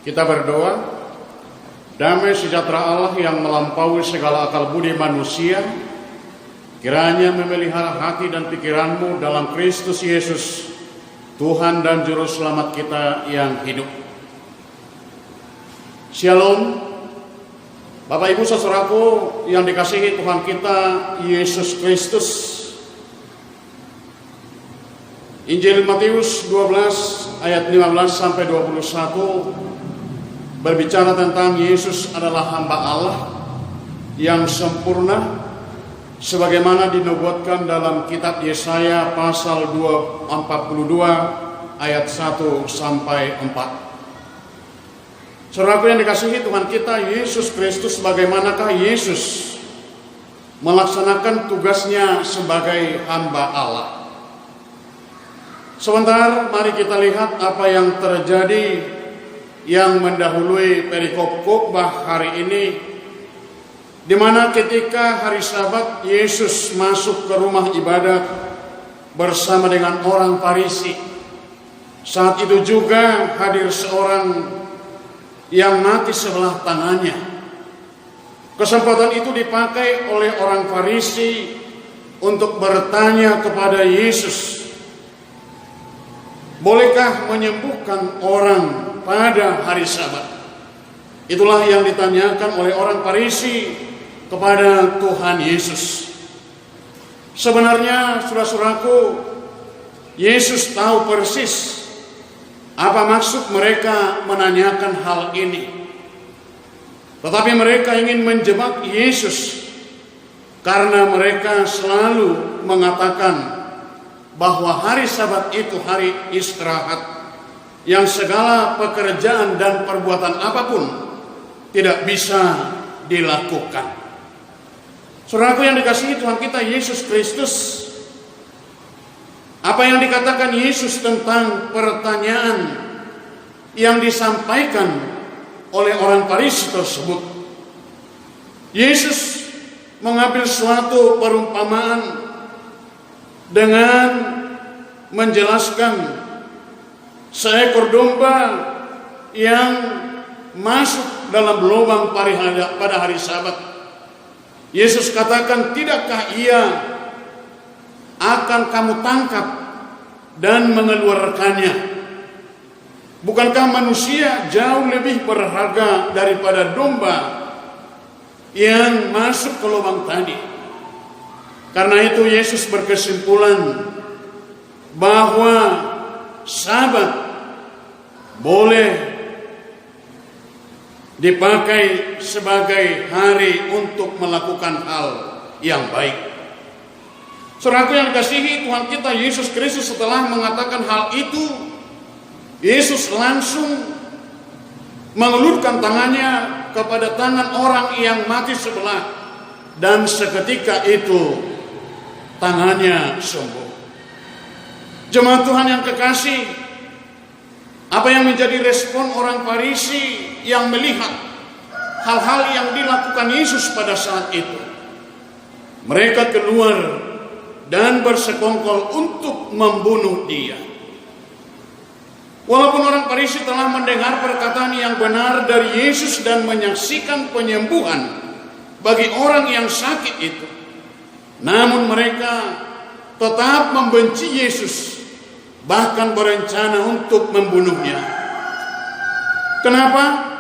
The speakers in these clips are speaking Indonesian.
Kita berdoa, damai sejahtera Allah yang melampaui segala akal budi manusia, kiranya memelihara hati dan pikiranmu dalam Kristus Yesus, Tuhan dan Juru Selamat kita yang hidup. Shalom, Bapak Ibu saudaraku yang dikasihi Tuhan kita Yesus Kristus. Injil Matius 12 ayat 15 sampai 21 berbicara tentang Yesus adalah hamba Allah yang sempurna sebagaimana dinubuatkan dalam kitab Yesaya pasal 42 ayat 1 sampai 4. Saudaraku yang dikasihi Tuhan kita Yesus Kristus, bagaimanakah Yesus melaksanakan tugasnya sebagai hamba Allah? Sebentar mari kita lihat apa yang terjadi yang mendahului perikop khotbah hari ini, di mana ketika hari Sabat Yesus masuk ke rumah ibadat bersama dengan orang Farisi. Saat itu juga hadir seorang yang mati sebelah tangannya. Kesempatan itu dipakai oleh orang Farisi untuk bertanya kepada Yesus, bolehkah menyembuhkan orang pada hari Sabat? Itulah yang ditanyakan oleh orang Farisi kepada Tuhan Yesus. Sebenarnya saudara-saudaraku, Yesus tahu persis apa maksud mereka menanyakan hal ini. Tetapi mereka ingin menjebak Yesus karena mereka selalu mengatakan bahwa hari Sabat itu hari istirahat yang segala pekerjaan dan perbuatan apapun tidak bisa dilakukan. Saudaraku yang dikasihi Tuhan kita Yesus Kristus, apa yang dikatakan Yesus tentang pertanyaan yang disampaikan oleh orang Farisi tersebut? Yesus mengambil suatu perumpamaan dengan menjelaskan seekor domba yang masuk dalam lubang pada hari Sabat. Yesus katakan, tidakkah ia akan kamu tangkap dan mengeluarkannya? Bukankah manusia jauh lebih berharga daripada domba yang masuk ke lubang tadi? Karena itu Yesus berkesimpulan bahwa Sabat boleh dipakai sebagai hari untuk melakukan hal yang baik. Saudaraku yang dikasihi Tuhan kita Yesus Kristus, setelah mengatakan hal itu, Yesus langsung mengulurkan tangannya kepada tangan orang yang mati sebelah, dan seketika itu tangannya sembuh. Jemaat Tuhan yang kekasih, apa yang menjadi respon orang Farisi yang melihat hal-hal yang dilakukan Yesus pada saat itu? Mereka keluar dan bersekongkol untuk membunuh dia. Walaupun orang Farisi telah mendengar perkataan yang benar dari Yesus dan menyaksikan penyembuhan bagi orang yang sakit itu, namun mereka tetap membenci Yesus, bahkan berencana untuk membunuhnya. Kenapa?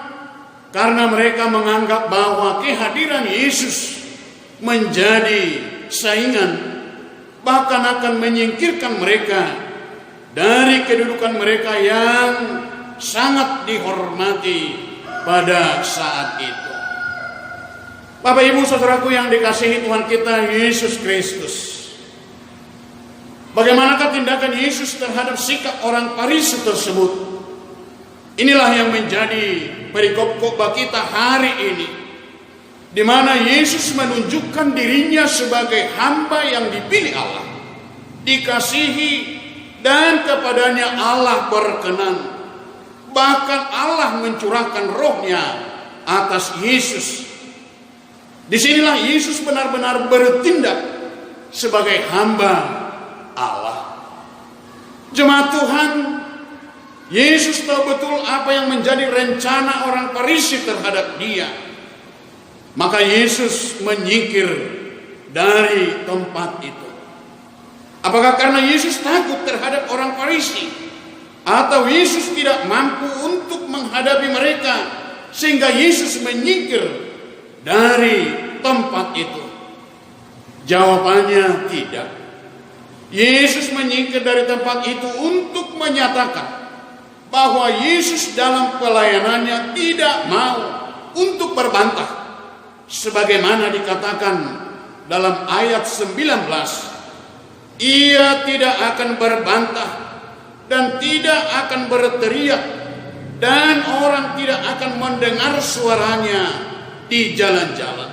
Karena mereka menganggap bahwa kehadiran Yesus menjadi saingan, bahkan akan menyingkirkan mereka dari kedudukan mereka yang sangat dihormati pada saat itu. Bapak Ibu saudaraku yang dikasihi Tuhan kita Yesus Kristus, bagaimanakah tindakan Yesus terhadap sikap orang Farisi tersebut? Inilah yang menjadi perikop khotbah kita hari ini, di mana Yesus menunjukkan dirinya sebagai hamba yang dipilih Allah, dikasihi, dan kepadanya Allah berkenan. Bahkan Allah mencurahkan rohnya atas Yesus. Disinilah Yesus benar-benar bertindak sebagai hamba Allah. Jemaat Tuhan Yesus tahu betul apa yang menjadi rencana orang Farisi terhadap dia. Maka Yesus menyingkir dari tempat itu. Apakah karena Yesus takut terhadap orang Farisi? Atau Yesus tidak mampu untuk menghadapi mereka sehingga Yesus menyingkir dari tempat itu? Jawabannya tidak. Yesus menyingkir dari tempat itu untuk menyatakan bahwa Yesus dalam pelayanannya tidak mau untuk berbantah, sebagaimana dikatakan dalam ayat 19, ia tidak akan berbantah dan tidak akan berteriak, dan orang tidak akan mendengar suaranya di jalan-jalan.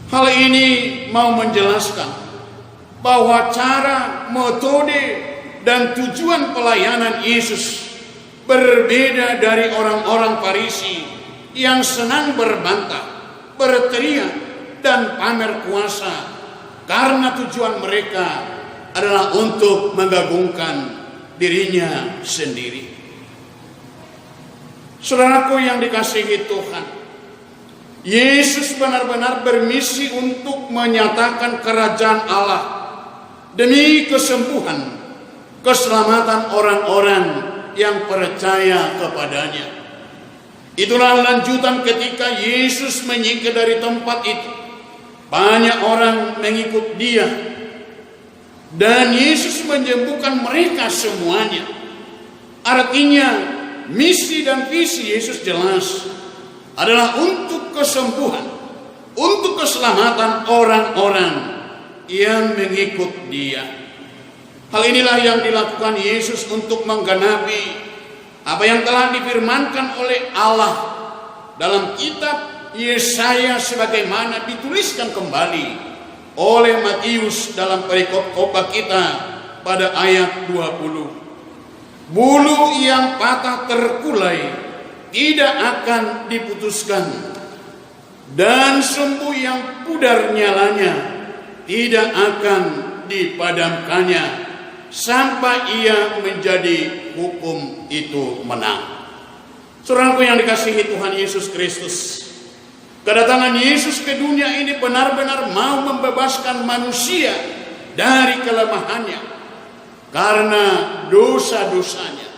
Hal ini mau menjelaskan bahwa cara, metode, dan tujuan pelayanan Yesus berbeda dari orang-orang Farisi yang senang berbantah, berteriak, dan pamer kuasa, karena tujuan mereka adalah untuk menggabungkan dirinya sendiri. Saudaraku yang dikasihi Tuhan, Yesus benar-benar bermisi untuk menyatakan kerajaan Allah demi kesembuhan, keselamatan orang-orang yang percaya kepadanya. Itulah lanjutan ketika Yesus menyingkir dari tempat itu. Banyak orang mengikut dia, dan Yesus menyembuhkan mereka semuanya. Artinya misi dan visi Yesus jelas adalah untuk kesembuhan, untuk keselamatan orang-orang yang mengikut dia. Hal inilah yang dilakukan Yesus untuk menggenapi apa yang telah difirmankan oleh Allah dalam kitab Yesaya, sebagaimana dituliskan kembali oleh Matius dalam perikop khotbah kita pada ayat 20. Bulu yang patah terkulai tidak akan diputuskan, dan sumbu yang pudar nyalanya tidak akan dipadamkannya sampai ia menjadi hukum itu menang. Saudaraku yang dikasihi Tuhan Yesus Kristus, kedatangan Yesus ke dunia ini benar-benar mau membebaskan manusia dari kelemahannya karena dosa-dosanya.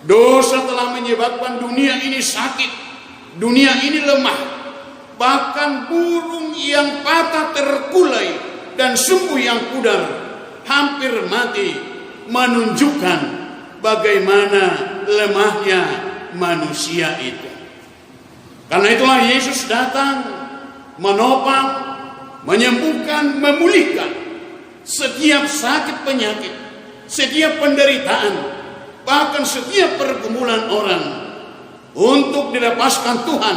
Dosa telah menyebabkan dunia ini sakit, dunia ini lemah. Bahkan burung yang patah terkulai dan sumbu yang pudar hampir mati, menunjukkan bagaimana lemahnya manusia itu. Karena itulah Yesus datang menopang, menyembuhkan, memulihkan setiap sakit penyakit, setiap penderitaan, bahkan setiap pergumulan orang, untuk dilepaskan Tuhan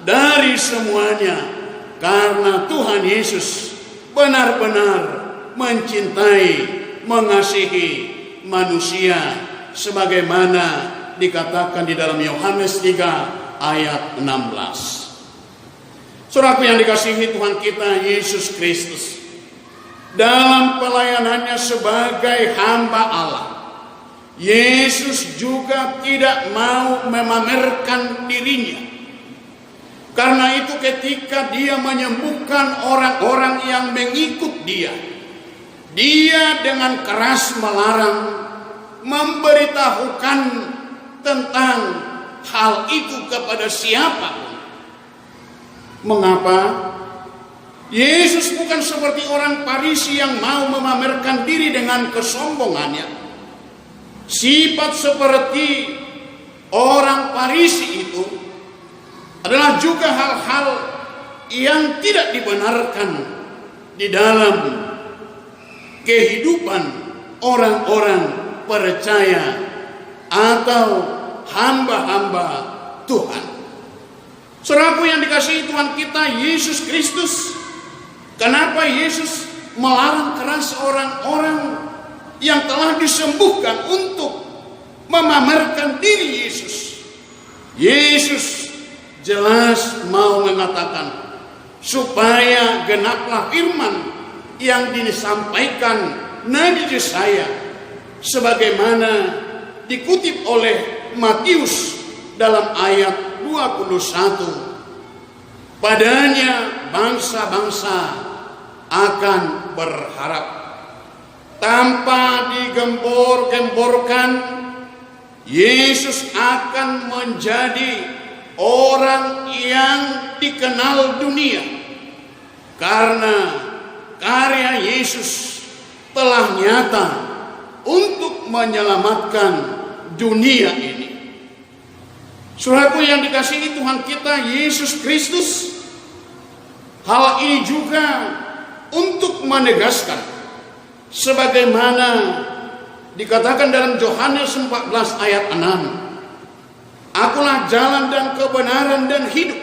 dari semuanya. Karena Tuhan Yesus benar-benar mencintai, mengasihi manusia, sebagaimana dikatakan di dalam Yohanes 3 ayat 16. Saudaraku yang dikasihi Tuhan kita Yesus Kristus, dalam pelayanannya sebagai hamba Allah, Yesus juga tidak mau memamerkan dirinya. Karena itu ketika dia menyembuhkan orang-orang yang mengikut dia, dia dengan keras melarang, memberitahukan tentang hal itu kepada siapapun. Mengapa? Yesus bukan seperti orang Farisi yang mau memamerkan diri dengan kesombongannya. Sifat seperti orang Farisi itu adalah juga hal-hal yang tidak dibenarkan di dalam kehidupan orang-orang percaya atau hamba-hamba Tuhan. Saudaraku yang dikasihi Tuhan kita Yesus Kristus, kenapa Yesus melarang keras orang-orang yang telah disembuhkan untuk memamerkan diri Yesus? Yesus jelas mau mengatakan supaya genaplah firman yang disampaikan Nabi Yesaya, sebagaimana dikutip oleh Matius dalam ayat 21. Padanya bangsa-bangsa akan berharap. Tanpa digembor-gemborkan, Yesus akan menjadi orang yang dikenal dunia. Karena karya Yesus telah nyata untuk menyelamatkan dunia ini. Saudaraku yang dikasihi Tuhan kita Yesus Kristus, hal ini juga untuk menegaskan sebagaimana dikatakan dalam Yohanes 14 ayat 6. Akulah jalan dan kebenaran dan hidup.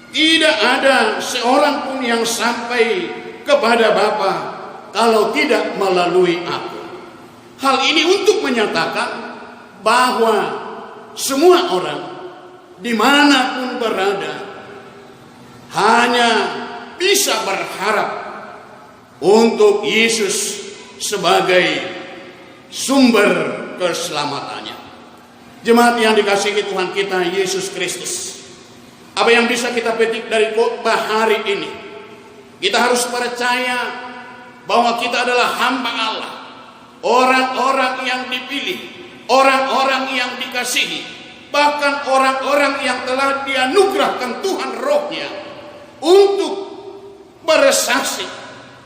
Tidak ada seorang pun yang sampai kepada Bapa kalau tidak melalui aku. Hal ini untuk menyatakan bahwa semua orang dimanapun berada hanya bisa berharap untuk Yesus sebagai sumber keselamatannya. Jemaat yang dikasihi Tuhan kita Yesus Kristus, apa yang bisa kita petik dari khotbah hari ini? Kita harus percaya bahwa kita adalah hamba Allah, orang-orang yang dipilih, orang-orang yang dikasihi, bahkan orang-orang yang telah dianugerahkan Tuhan Roh-Nya untuk bersaksi,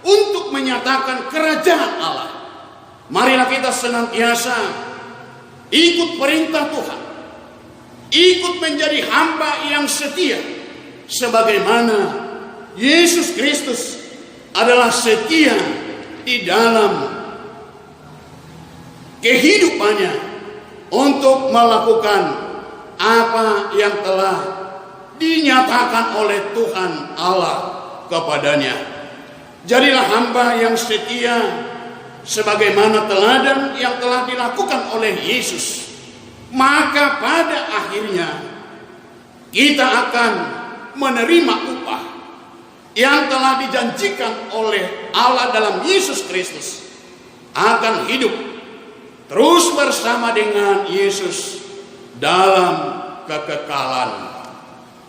untuk menyatakan kerajaan Allah. Marilah kita senantiasa ikut perintah Tuhan, ikut menjadi hamba yang setia, sebagaimana Yesus Kristus adalah setia di dalam kehidupannya untuk melakukan apa yang telah dinyatakan oleh Tuhan Allah kepadanya. Jadilah hamba yang setia sebagaimana teladan yang telah dilakukan oleh Yesus. Maka pada akhirnya kita akan menerima upah yang telah dijanjikan oleh Allah dalam Yesus Kristus, akan hidup terus bersama dengan Yesus dalam kekekalan.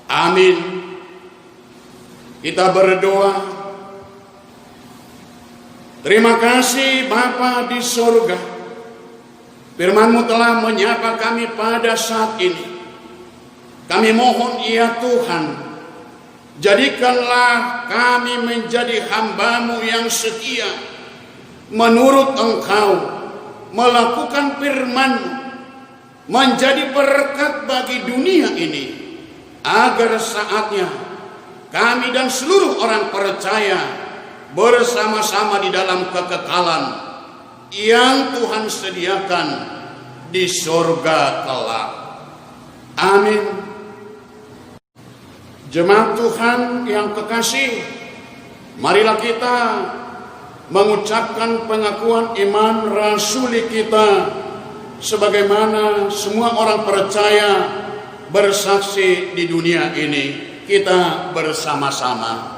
Amin. Kita berdoa. Terima kasih Bapa di surga, firman-Mu telah menyapa kami pada saat ini. Kami mohon ya Tuhan, jadikanlah kami menjadi hamba-Mu yang setia menurut Engkau, melakukan firman-Mu, menjadi berkat bagi dunia ini, agar saatnya kami dan seluruh orang percaya bersama-sama di dalam kekekalan yang Tuhan sediakan di surga kelak. Amin. Jemaat Tuhan yang kekasih, marilah kita mengucapkan pengakuan iman rasuli kita sebagaimana semua orang percaya bersaksi di dunia ini. Kita bersama-sama.